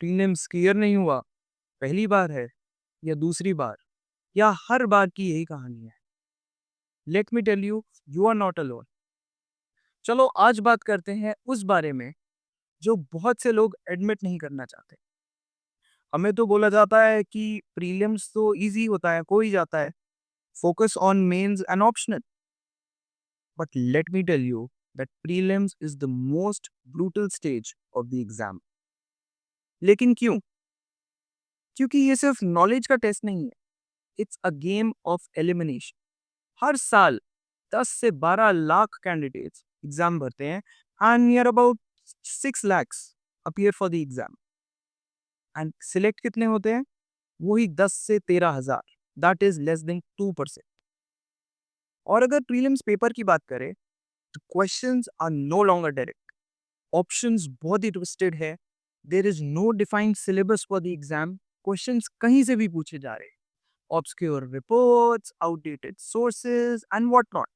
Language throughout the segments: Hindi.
प्रीलिम्स क्लियर नहीं हुआ, पहली बार है या दूसरी बार या हर बार की यही कहानी है? Let me tell you, you are not alone. चलो आज बात करते हैं उस बारे में जो बहुत से लोग एडमिट नहीं करना चाहते। हमें तो बोला जाता है कि प्रीलिम्स तो इजी होता है, कोई जाता है, focus on mains and optional. But let me tell you that prelims is the most brutal stage of the exam. लेकिन क्यों? क्योंकि ये सिर्फ नॉलेज का टेस्ट नहीं है, it's a game of elimination. हर साल 10 से 12 लाख कैंडिडेट्स एग्जाम भरते हैं and near about 6 lakhs appear for the exam. And select कितने होते हैं? वही 10 से 13,000, दैट इज लेस देन 2%। और अगर प्रीलिम्स पेपर की बात करें तो questions are no longer direct, options बहुत ही ट्विस्टेड है, there is no defined syllabus for the exam, questions कहीं से भी पूछे जा रहे हैं, obscure reports, outdated sources and what not.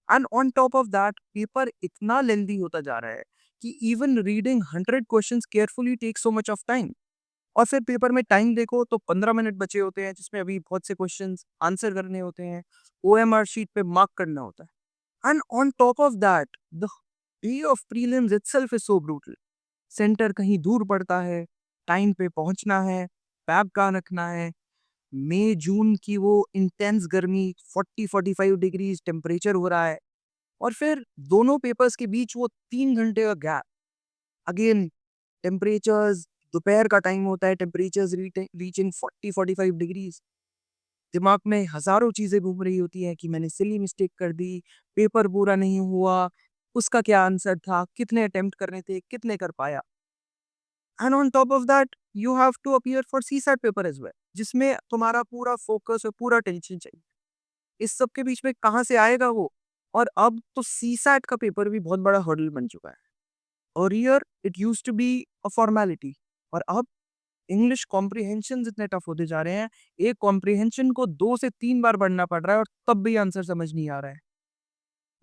And on top of that paper इतना लेंदी होता जा रहा है कि even reading 100 questions carefully take so much of time. और फिर पेपर में टाइम देखो तो 15 मिनट बचे होते हैं जिसमें अभी बहुत से क्वेश्चंस आंसर करने होते हैं, ओएमआर शीट पे मार्क करना होता है। And on top of that the day of prelims itself is so brutal. Centre कहीं दूर पड़ता है, टाइम पे पहुंचना है, बैग कहाँ रखना है, मई जून की वो इंटेंस गर्मी, 40-45 डिग्रीज टेम्परेचर हो रहा है, और फिर दोनों पेपर्स के बीच वो 3 घंटे का गैप। अगेन टेम्परेचर्स, दोपहर का टाइम होता है, टेम्परेचर्स रीचिंग 40-45 डिग्रीज। दिमाग में हजारों चीजें घूम रही होती हैं कि मैंने सिली मिस्टेक कर दी, पेपर पूरा नहीं हुआ, उसका क्या आंसर था, कितने अटेम्प्ट करने थे, कितने कर पाया। And on top of that you have to appear for CSAT paper as well, जिसमें तुम्हारा पूरा फोकस और पूरा टेंशन चाहिए। इस सब के बीच में कहाँ से आएगा वो? और अब तो सीसैट का पेपर भी बहुत बड़ा हर्डल बन चुका है। Earlier it used to be a formality, और अब इंग्लिश कॉम्प्रिहेंशन इतने टफ होते जा रहे हैं, एक कॉम्प्रिहेंशन को 2 से 3 बार पढ़ना पड़ रहा है और तब भी आंसर समझ नहीं आ रहा है।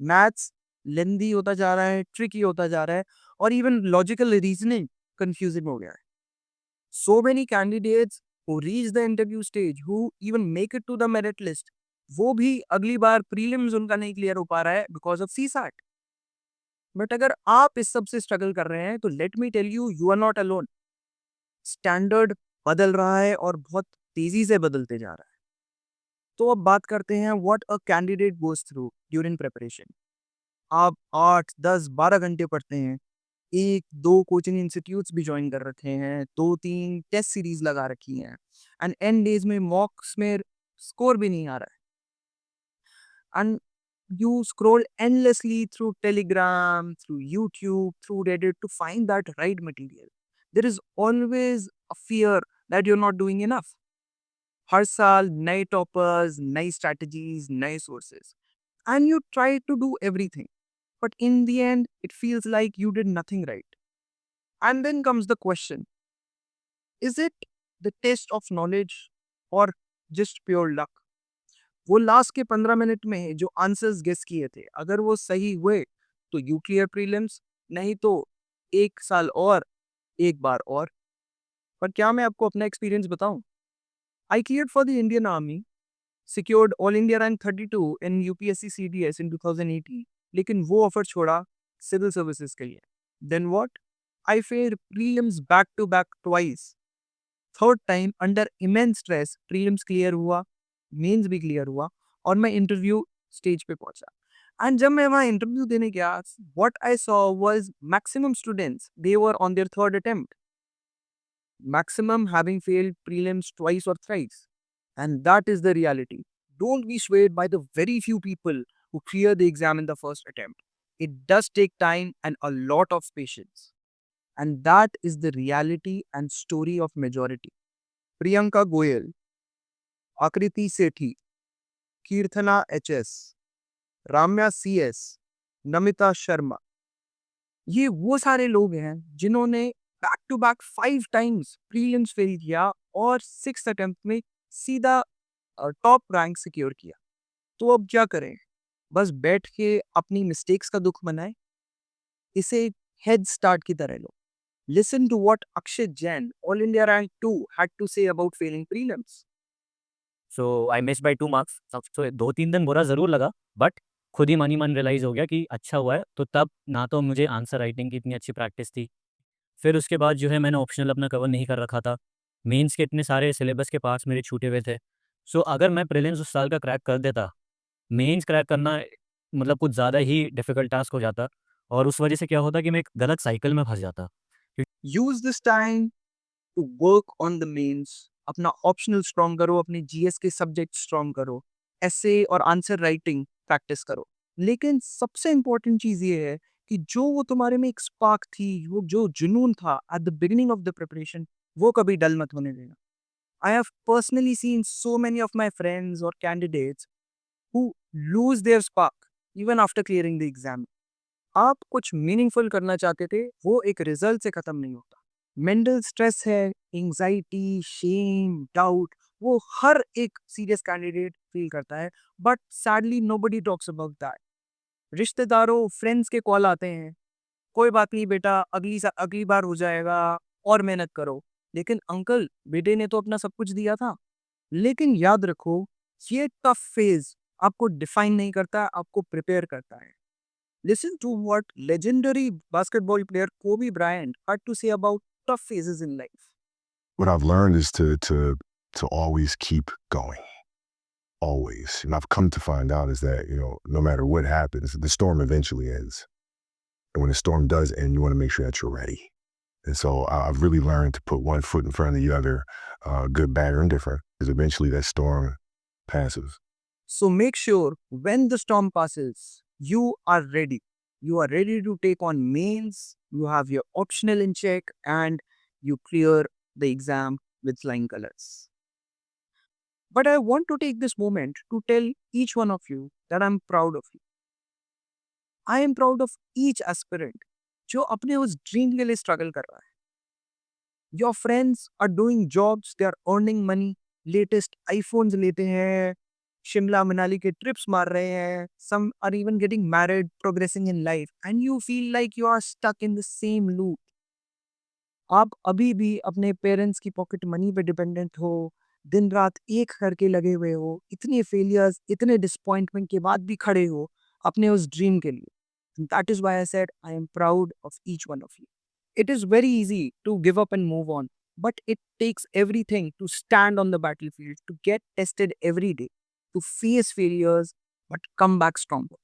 मैथ्स लेंदी होता जा रहा है, ट्रिकी होता जा रहा है, और इवन लॉजिकल रीजनिंग कंफ्यूजिंग हो गया है। So many candidates who reach the interview stage, who even make it to the merit list, वो भी अगली बार प्रीलिम्स उनका नहीं क्लियर हो पा रहा है बिकॉज ऑफ सीसैट। बट अगर आप इस सब से स्ट्रगल कर रहे हैं तो let me tell you, you are not alone. Standard बदल रहा है और बहुत तेजी से बदलते जा रहा है। तो अब बात करते हैं what a candidate goes through during preparation. आप 8, 10, 12 घंटे पढ़ते हैं, 1, 2 कोचिंग इंस्टीट्यूट्स भी ज्वाइन कर रखे हैं, 2, 3 टेस्ट सीरीज लगा रखी हैं, एंड एंड डेज में मॉक्स में स्कोर भी नहीं आ रहा है। And you scroll endlessly through Telegram, through YouTube, through Reddit to find that right material. There is always a fear that you're not doing enough. हर साल नए टॉपर्स, नई स्ट्रैटेजीज, नए sources, and you try to do everything, but in the end it feels like you did nothing right. And then comes the question, is it the test of knowledge or just pure luck? वो लास्ट के 15 मिनट में जो आंसर्स गेस किए थे, अगर वो सही हुए तो यू क्लियर प्रीलिम्स, नहीं तो 1 साल और, एक बार और। पर क्या मैं आपको अपना एक्सपीरियंस बताऊं? I cleared for the Indian army, secured all India rank 32 in UPSC CDS in 2018, लेकिन वो ऑफर छोड़ा सिविल सर्विसेज के लिए। Then what? I failed prelims back to back twice. Third time under immense stress prelims clear हुआ, मेंस भी क्लियर हुआ, और मैं इंटरव्यू स्टेज पे पहुंचा। एंड जब मैं वहां इंटरव्यू देने गया, what I saw was maximum students they were on their third attempt, maximum having failed prelims twice or thrice. And that is the reality. Don't be swayed by the very few people who clear the exam in the first attempt. It does take time and a lot of patience. And that is the reality and story of majority. Priyanka Goyal, Akriti Sethi, Kirthana HS, Ramya CS, Namita Sharma, ये वो सारे लोग हैं जिन्होंने back to back 5 times prelims fail किया और 6 अटेम्प्ट में सीधा टॉप रैंक सिक्योर किया। तो अब क्या करें? बस बैठ के अपनी मिस्टेक्स का दुख मनाएं? इसे हेड स्टार्ट की तरह लो। Listen to what Akshay Jain, All India Rank 2, had to say about failing prelims. So I miss by 2 marks. तो 2-3 दिन बुरा ज़रूर लगा, बट खुद ही मन ही मन रियलाइज़ हो गया कि अच्छा हुआ है। तो तब ना तो मुझे आंसर राइटिंग की इतनी अच्छी प्रैक्टिस थी, फिर उसके बाद जो है मैंने ऑप्शनल अपना कवर नहीं कर रखा था। मेंस के इतने सारे सिलेबस के पार्ट्स मेरे छूटे हुए थे। सो अगर मैं प्रीलिम्स उस साल का क्रैक कर देता, मेंस क्रैक करना मतलब कुछ ज़्यादा ही डिफ़िकल्ट टास्क हो जाता, और उस वजह से क्या होता कि मैं एक गलत साइकिल में फँस जाता। Use this time to work on the mains. अपना ऑप्शनल स्ट्रॉन्ग करो, अपने जीएस के सब्जेक्ट स्ट्रॉन्ग करो, ऐसे और आंसर राइटिंग प्रैक्टिस करो। लेकिन सबसे इंपॉर्टेंट चीज ये है कि जो वो तुम्हारे में एक स्पार्क थी, वो जो जुनून था at the beginning of the preparation, वो कभी डल मत होने देना। I have personally scene so many of my friends और candidates who lose their spark even after clearing the exam. आप कुछ मीनिंगफुल करना चाहते थे, वो एक रिजल्ट से खत्म नहीं होता। मेंटल स्ट्रेस है, एंजाइटी, शेम, डाउट, वो हर एक सीरियस कैंडिडेट फील करता है, but sadly nobody talks about that. रिश्तेदारों, फ्रेंड्स के कॉल आते हैं, कोई बात नहीं बेटा, अगली बार हो जाएगा, और मेहनत करो। लेकिन अंकल, बेटे ने तो अपना सब कुछ दिया था। लेकिन याद रखो, ये टफ फेज आपको डिफाइन नहीं करता, आपको प्रिपेयर करता है। Listen to what legendary basketball player Kobe Bryant had to say about tough phases in life. What I've learned is to always keep going. Always. And I've come to find out is that, no matter what happens, the storm eventually ends. And when the storm does end, you want to make sure that you're ready. And so I've really learned to put one foot in front of the other, good, bad, or indifferent, because eventually that storm passes. So make sure when the storm passes, you are ready. You are ready to take on mains, you have your optional in check, and you clear the exam with flying colors. But I want to take this moment to tell each one of you that I'm proud of you. I am proud of each aspirant जो अपने उस ड्रीम के लिए स्ट्रगल कर रहा है। Your friends are doing jobs, they are earning money, latest iPhones लेते हैं, शिमला मनाली के ट्रिप्स मार रहे हैं, some are even getting married, progressing in life, and you feel like you are stuck in the same loop. आप अभी भी अपने पेरेंट्स की पॉकेट मनी पे डिपेंडेंट हो, दिन रात एक करके लगे हुए हो, इतने फेलियर्स, इतने डिसअपॉइंटमेंट के बाद भी खड़े हो अपने उस ड्रीम के लिए। That is why I said I am proud of each one of you. It is very easy to give up and move on, but it takes everything to stand on the battlefield, to get tested every day, to face failures, but come back stronger.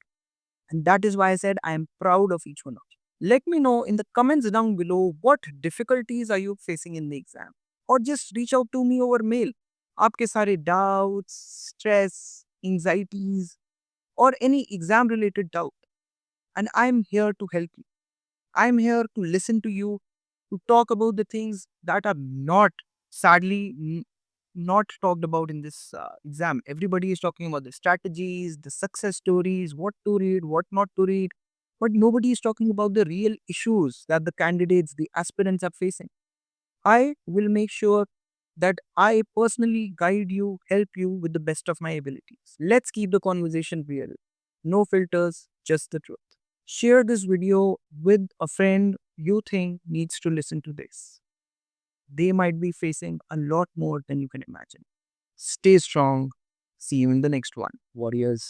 And that is why I said I am proud of each one of you. Let me know in the comments down below what difficulties are you facing in the exam, or just reach out to me over mail. आपके सारे doubts, stress, anxieties, or any exam related doubt, and I'm here to help you. I'm here to listen to you, to talk about the things that are not, sadly, not talked about in this exam. Everybody is talking about the strategies, the success stories, what to read, what not to read, but nobody is talking about the real issues that the candidates, the aspirants are facing. I will make sure that I personally guide you, help you with the best of my abilities. Let's keep the conversation real. No filters, just the truth. Share this video with a friend you think needs to listen to this. They might be facing a lot more than you can imagine. Stay strong. See you in the next one, warriors.